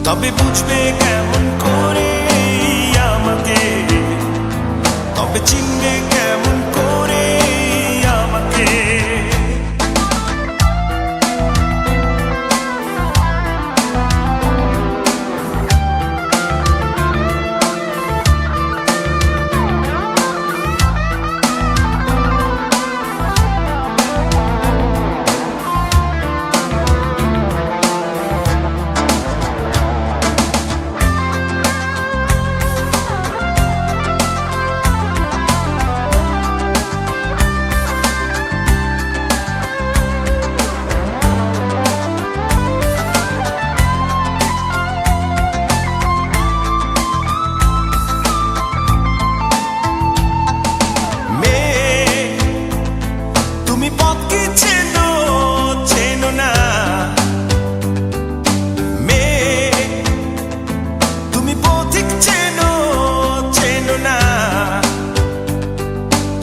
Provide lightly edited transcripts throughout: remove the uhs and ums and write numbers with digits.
তবে বুঝবে কেমন করে আমাকে, তবে চিনবে কেমন করে আমাকে।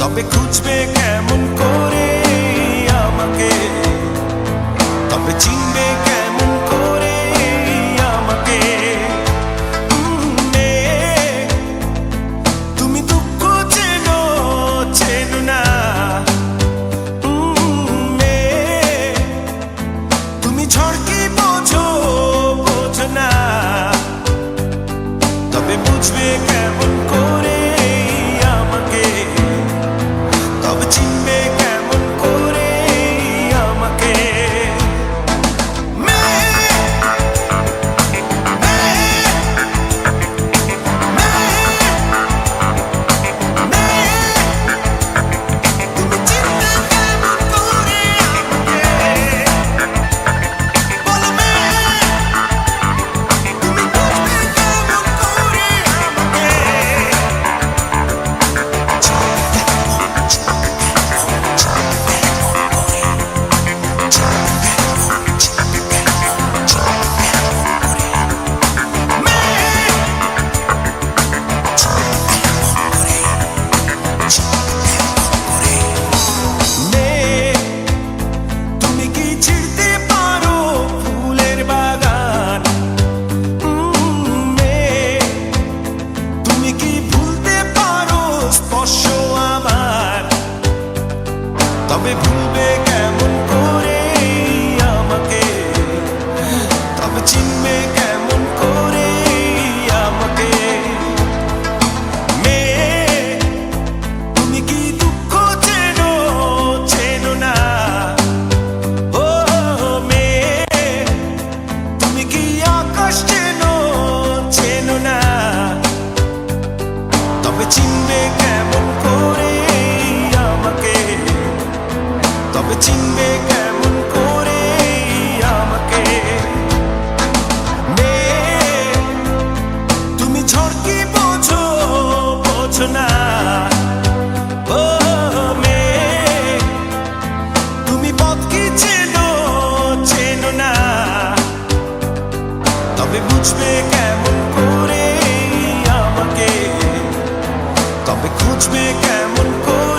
তবে খুঁজবে কেমন করে আমাকে, তবে চিনবে কেমন করে আমাকে। তুমি দুঃখ চেনো চেনো না, তুমি ঝড় কি বোঝো বোঝো না, তবে বুঝবে কেমন করে আমাকে, তবে চিনবে কেমন করে আমাকে। তবে ভুলবে কেমন করে আমাকে, তবে চিনবে কেমন করে আমাকে। তুমি কি দুঃখ চেনো চেনো না, ও তুমি কি আকাশ চেনো চেনো না, তবে চিনবে কেমন করে আমাকে, তবে চিনবে কেমন করে আমাকে। তুমি ঝড় কি বোঝো বোঝো না, ও তুমি পথ কি চেনো চেনো না, তবে বুঝবে কেমন করে আমাকে, তবে খুঁজবে কেমন করে